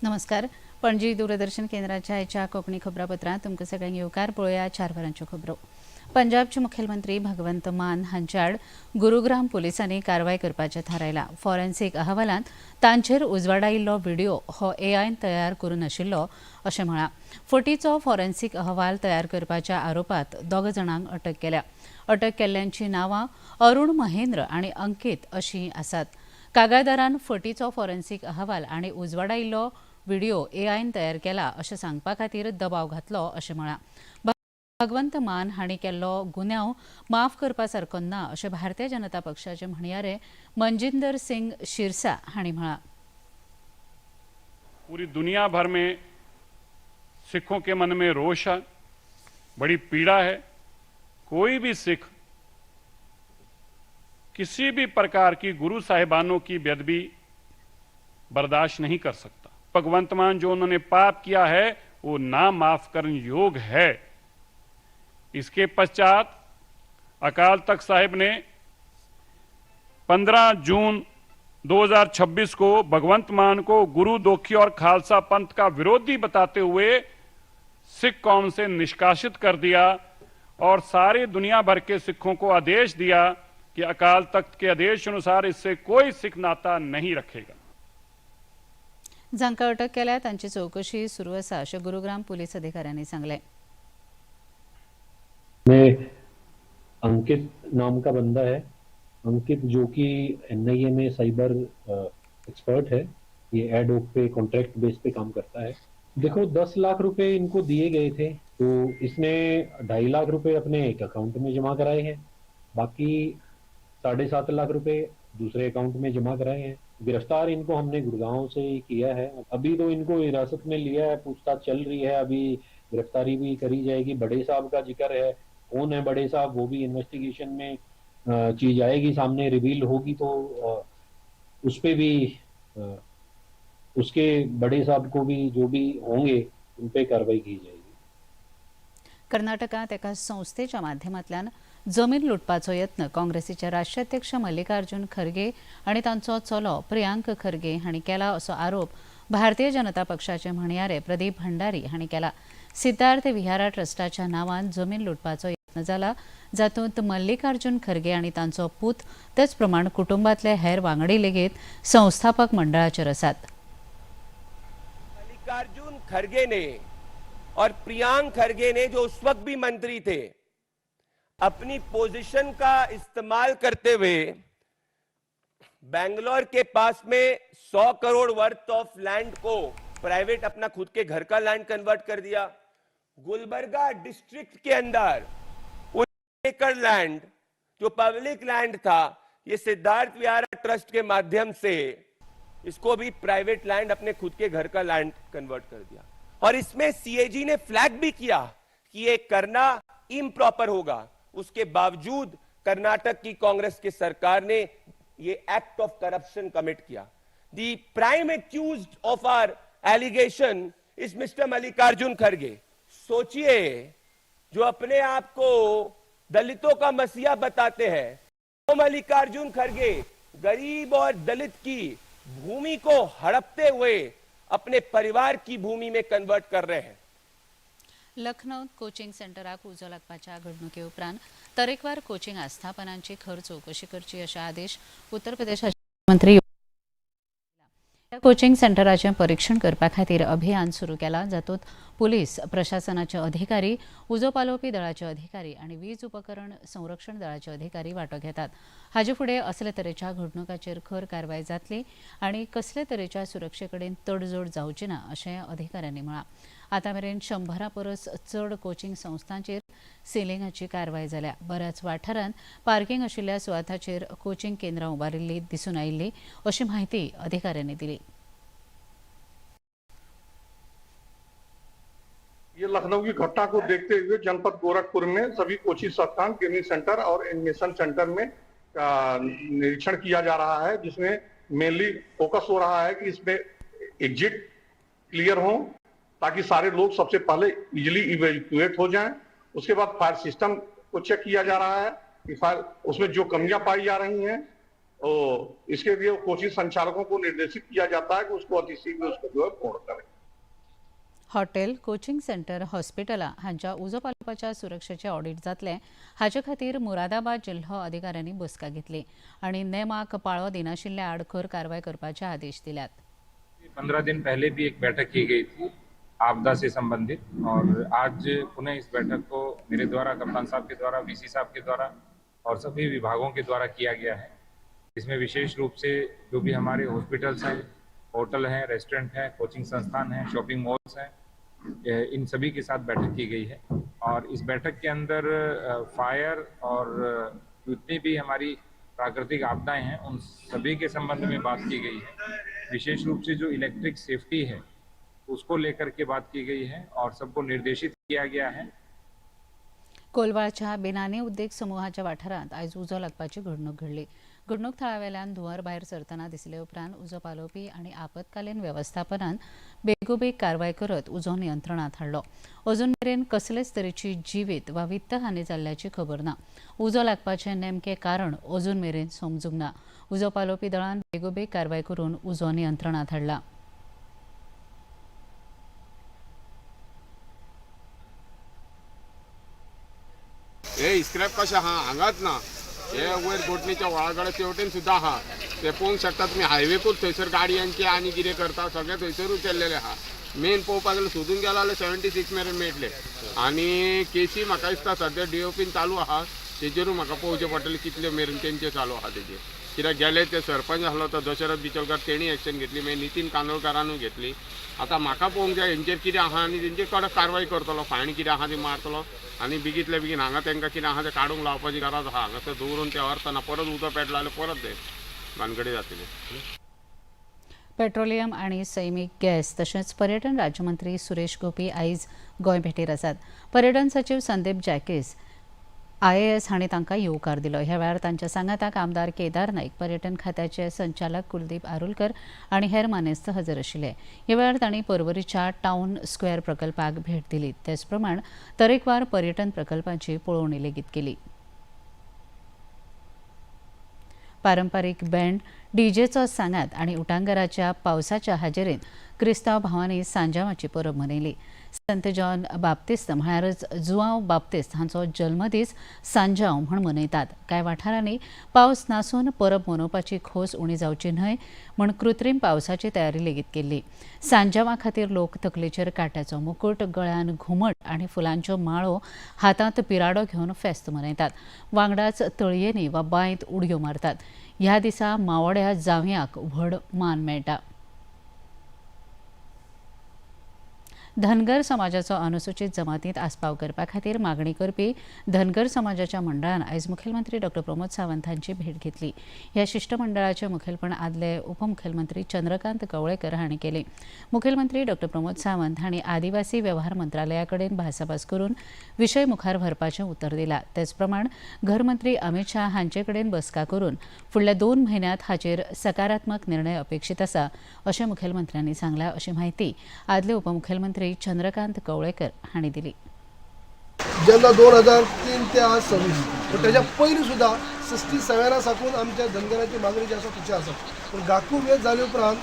नमस्कार. पणजी दूरदर्शन केंद्राच्या आयच्या कोंकणी खबरापत्रांत तुमकां सगळ्यांक येवकार. पळोवया 4 वरांच्यो खबरो. पंजाबचे मुखेलमंत्री भगवंत मान हांचे आड गुरुग्राम पुलिसांनी कारवाय करपाचें थारायलां. फॉरेन्सीक अहवालांत तांचेर उजवाडायिल्लो व्हिडिओ हो एआयन तयार करून नाशिल्लो अशें म्हळां. फटीचो फॉरेन्सीक अहवाल तयार करपाच्या आरोपांत दोग जाणांक अटक केल्या. अटक केल्ल्यांची नांवां अरुण महेंद्र आनी अंकीत अशीं आसात. कागाळदारान फटीचो फॉरेन्सीक अहवाल आनी उजवाडायिल्लो व्हिडिओ एआयन तयार केला अशें सांगपा खातीर दबाव घातलो अशें म्हळां. भगवंत मान हांणी केल्लो गुन्यांव माफ करपा सारको ना अशें भारतीय जनता पक्षाचे म्हणयारे मनजिंदर सिंग शिरसा हांणी म्हळां. पूरी दुनिया भर में सिखों के मन में रोष है, बड़ी पीड़ा है. कोई भी सिख किसी भी प्रकार की गुरु साहिबानों की बेदबी बर्दाश्त नहीं कर सकता. भगवंत मान जो उन्होंने पाप किया है वो ना माफ करने योग्य है. इसके पश्चात अकाल तख्त साहिब ने 15 जून 2026 को भगवंत मान को गुरु दोखी और खालसा पंथ का विरोधी बताते हुए सिख कौम से निष्कासित कर दिया और सारी दुनिया भर के सिखों को आदेश दिया कि अकाल तख्त के आदेश अनुसार इससे कोई सिख नाता नहीं रखेगा. जांकां अटक केल्या तांची चौकशी सुरू आसा अशें गुरुग्राम पुलीस अधिकाऱ्यांनी सांगलें. में अंकित नाम का बंदा है. अंकित जो कि एनआईए में साइबर एक्सपर्ट है. ये एडोक पे कॉन्ट्रैक्ट बेस पे काम करता है. देखो 10 लाख रुपए इनको दिए गए थे तो इसने 2.5 लाख रुपए अपने एक अकाउंट में जमा कराए हैं. बाकी 7.5 लाख रुपए दूसरे अकाउंट में जमा कराए हैं. गिरफ्तार इनको हमने गुड़गांव से किया है. अभी तो इनको हिरासत में लिया है, पूछताछ चल रही है. अभी गिरफ्तारी भी करी जाएगी. बड़े साहब का जिक्र है, कौन है बड़े साहब वो भी इन्वेस्टिगेशन में चीज आएगी, सामने रिवील होगी तो उस पे भी उसके बड़े साहब को भी जो भी होंगे उन पे कार्रवाई की जाएगी. कर्नाटकांत एका संस्थेच्या माध्यमांतल्यान जमीन लुटपाचो यत्न काँग्रेसीचे राष्ट्रीय अध्यक्ष मल्लिकार्जुन खरगे आनी तांचो चलो प्रियांक खरगे हांणी केला असो आरोप भारतीय जनता पक्षाचे म्हणयारे प्रदीप भंडारी हांणी केला. सिद्धार्थ विहारा ट्रस्टाच्या नांवान जमीन लुटपाचो यत्न जाला, जातूंत मल्लिकार्जुन खरगे आनी तांचो पूत तेच प्रमाण कुटुंबातले हेर वांगडी लेगीत संस्थापक मंडळाचेर आसात. मल्लिकार्जुन खरगे ने और प्रियांक खरगे ने जो उस वक्त भी मंत्री थे अपनी पोजीशन का इस्तेमाल करते हुए बेंगलोर के पास में 100 करोड़ वर्थ ऑफ लैंड को प्राइवेट अपना खुद के घर का लैंड कन्वर्ट कर दिया. गुलबर्गा डिस्ट्रिक्ट के अंदर एकड़ लैंड जो पब्लिक लैंड था ये सिद्धार्थ विहारा ट्रस्ट के माध्यम से इसको भी प्राइवेट लैंड अपने खुद के घर का लैंड कन्वर्ट कर दिया. और इसमें सीएजी ने फ्लैग भी किया कि ये करना इम्प्रॉपर होगा. उसके बावजूद कर्नाटक की कांग्रेस की सरकार ने ये एक्ट ऑफ करप्शन कमिट किया. The prime accused of our allegation is mister Mallikarjun Kharge. सोचिए, जो अपने आप को दलितों का मसीहा बताते हैं, वो मल्लिकार्जुन खरगे गरीब और दलित की भूमि को हड़पते हुए अपने परिवार की भूमि में कन्वर्ट कर रहे हैं. लखनौत कोचिंग सेंटराक उजो लागपाच्या घडणुके उपरांत तरेकवार कोचिंग आस्थापनांची खर चौकशी करची अशे आदेश उत्तर प्रदेशाचे मंत्री कोचिंग सेंटराचें परीक्षण करपा खातीर अभियान सुरू केलां, जातूंत पुलीस प्रशासनाचे अधिकारी, उजो पालोवपी दळाचे अधिकारी आनी वीज उपकरण संरक्षण दळाचे अधिकारी वांटो घेतात. हाचे फुडें असले तरेच्या घडणुकांचेर खर कारवाय जातली आनी कसले तरेच्या सुरक्षे कडेन तडजोड जावची ना अशें अधिकाऱ्यांनी म्हळां. आतां मेरेन 100 परस चड कोचिंग संस्थांचेर सिलिंगाची कारवाय जाल्या. बऱ्याच वाठारांत पार्किंग आशिल्ल्या सुवातांचेर कोचिंग केंद्रां उबारिल्ली दिसून आयिल्ली अशी माहिती अधिकाऱ्यांनी दिली. ये लखनऊ की घटना को देखते हुए जनपद गोरखपुर में सभी कोचिंग संस्थान, ट्रेनिंग सेंटर और एडमिशन सेंटर में निरीक्षण किया जा रहा है, जिसमें मेनली फोकस हो रहा है कि इसमें एग्जिट क्लियर हो ताकि सारे लोग सबसे पहले इजीली इवैक्यूएट हो जाएं. उसके बाद फायर सिस्टम को चेक किया जा रहा है कि फायर उसमें जो कमियां पाई जा रही हैं इसके लिए कोचिंग संचालकों को निर्देशित किया जाता है कि उसको अतिशीघ्र उसको जो है पूर्ण करें। हॉटेल, कोचिंग सेंटर, हॉस्पिटलां हांच्या उजो पालोवपाच्या सुरक्षेचे ऑडिट जातले हाचे खातीर मुरादाबाद जिल्हो अधिकाऱ्यांनी बसका घेतली आनी नेमाक पाळो दिनाशिल्ल्या आड खर कारवाय करपाचे आदेश दिल्यात। 15 दिन पहले भी एक बैठक की गई थी आपदा से संबंधित, और आज पुनः इस बैठक को मेरे द्वारा, कप्तान साहब के द्वारा, वीसी साहब के द्वारा और सभी विभागों के द्वारा किया गया है। इसमें विशेष रूप से जो भी हमारे हॉस्पिटल्स हैं, होटल हैं, रेस्टोरेंट हैं, कोचिंग संस्थान हैं, शॉपिंग मॉल्स हैं, इन सभी के साथ बैठक की गई है। और इस बैठक के अंदर फायर और जितनी भी हमारी प्राकृतिक आपदाएं हैं उन सभी के संबंध में बात की गई है। विशेष रूप से जो इलेक्ट्रिक सेफ्टी है उसको लेकर के बात की गई है और सबको निर्देशित किया गया है। कोलवाळच्या बेनानी उद्देग समूहाच्या वाठारांत आयज उजो लागपाची घडणूक घडली। घडणूक थळावेल्यान धुंवर भायर सरतना दिसले उपरांत उजो पालोवपी आनी आपतकालीन वेवस्थापनान बेगोबेग कारवाय करत उजो नियंत्रणात हाडलो। अजून मेरेन कसलेच तरेची जिवीत वा वित्त हानी जाल्ल्याची खबर ना। उजो लागपाचें नेमकें कारण अजून मेरेन समजूंक ना। उजो पालोवपी दळान बेगोबेग कारवाय करून उजो नियंत्रणात हाडला। हे स्क्रॅप कशें आहा हांगाच ना, हे वयर बोटणीच्या वळाकडे तेवटेन सुद्धा आहा। ते पळोवंक शकता तुमी, हायवेकूच थंयसर गाडयांचे आनी कितें करता सगळे थंयसर उचल्लेले आहा। मेन पळोवपाक गेल्यार सोदून गेलो जाल्यार 76 मेरेन मेळटले। आनी केसी म्हाका दिसता सद्या DOPन चालू आहा, तेजेरूय म्हाका पळोवचें पडटलें कितले मेरेन तेंचे चालू आहा तेजेर। कित्याक गेले ते सरपंच आसलो तो दशरथ बिचोलकर तेणी एक्शन घेतली, मागीर नितीन कांदोळकरानूय घेतली। आतां म्हाका पळोवंक जाय हेंचेर कितें आहा आनी तेंचे कडक कारवाय करतलो, फायन कितें आहा ती मारतलो आनी बेगींतल्या बेगीन हांगा तांकां कितें आहा तें काडूंक लावपाची गरज आहा। हांगासर दवरून ते अर्थ ना, परत उदक पेटलो जाल्यार परत ते भानगडी जातली। पेट्रोलियम आणि सैमीक गॅस तशेंच पर्यटन राज्यमंत्री सुरेश गोपी आयज गोंय भेटेर आसात। पर्यटन सचिव संदीप जॅकीस IAS हांणी तांकां येवकार दिलो। ह्या वेळार तांच्या सांगाताक आमदार केदार नाईक, पर्यटन खात्याचे संचालक कुलदीप आरुलकर आनी हेर मानेस्त हजर आशिल्ले। ह्या वेळार तांणी पर्वरीच्या टावन स्क्वेअर प्रकल्पाक भेट दिली। तेच प्रमाण तरेकवार पर्यटन प्रकल्पांची पळोवणी लेगीत केली। पारंपारीक बँड, डीजेचो सांगात आनी उटंगाराच्या पावसाच्या हाजेरीन क्रिस्तांव भावांनी सांजावाची परब मनयली। संत जॉन बाप्तिस्त म्हळ्यारच जुआंव बाप्तिस्त हांचो जल्मदीस सांजाव म्हूण मनयतात। कांय वाठारांनी पावस नासून परब मनोवपाची खोस उणी जावची न्हय म्हूण कृत्रीम पावसाची तयारी लेगीत केल्ली। सांजावा खातीर लोक तकलेचेर काट्याचो मुकुट, गळ्यान घुमट आनी फुलांच्यो माळो, हातांत पिराडो घेवन फेस्त मनयतात। वांगडाच तळयेंनी वा बांयत उडयो मारतात। ह्या दिसा मावड्या जावयांक व्हड मान मेळटा। धनगर समाजाचो अनुसूचित जमातींत आस्पाव करपा खातीर मागणी करपी धनगर समाजाच्या मंडळान आयज मुखेलमंत्री डॉ प्रमोद सावंत हांची भेट घेतली। ह्या शिष्टमंडळाचे मुखेलपण आदले उपमुखेलमंत्री चंद्रकांत कवळेकर हांणी केले। मुखेलमंत्री डॉ प्रमोद सावंत हांणी आदिवासी वेव्हार मंत्रालया कडेन भासाभास करून विशय मुखार व्हरपाचें उतर दिलां। तेच प्रमाण घरमंत्री अमित शाह हांचे कडेन बसका करून फुडल्या 2 म्हयन्यांत हाचेर सकारात्मक निर्णय अपेक्षीत आसा अशें मुखेलमंत्र्यांनी सांगलां, अशी माहिती आदले उपमुखेलमंत्री चंद्रकांत कवळेकर हांणी दिली। जेन्ना 2003 ते आज 26 पण त्याच्या पयलीं सुद्दां 67 साकून आमच्या धनगराची मागणी जी आसा तशी आसा। पूण गाकू वेद जाले उपरांत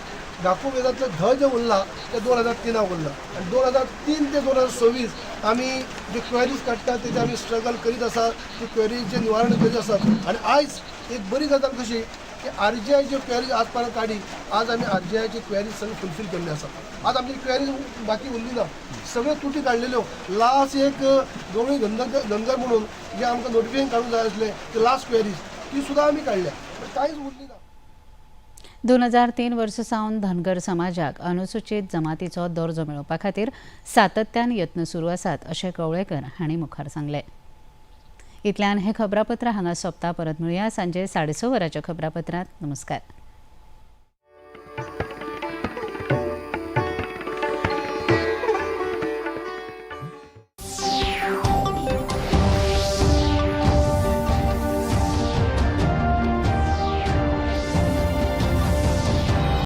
गाकू वेदांतलें ध जें उरलां तें 2003 उरलां आनी 2003 ते 2026 आमी जे क्वेरीज काडटा तेजे आमी स्ट्रगल करीत आसा, ती क्वेरीजें निवारण करीत आसात। आनी आयज एक बरी गजाल कशी की RGI ज्यो क्वेरीज आज पर्यंत काडी, आज आमी RGIची क्वेरीज सगळी फुलफील केल्ली आसा। आज आमची क्वेरीज बाकी उरली ना, सगळ्यो तुटी काडलेल्यो। लास्ट एक गवळी धनगर म्हणून जे आमकां नोटिफिकेशन काडूंक जाय आसलें ते लास्ट क्वेरीज ती सुद्दां आमी काडल्या, कांयच उरली ना। 2003 वर्स सावन धनगर समाजाक अनुसूचित जमातीचो दर्जो मेळोवपा खातीर सातत्यान यत्न सुरू आसात अशें कवळेकर हांणी मुखार सांगलें। इतल्यान हें खबरापत्र हांगा सोंपता। परत मेळुया सांजे 6:30 वरांच्या खबरापत्रांत। नमस्कार।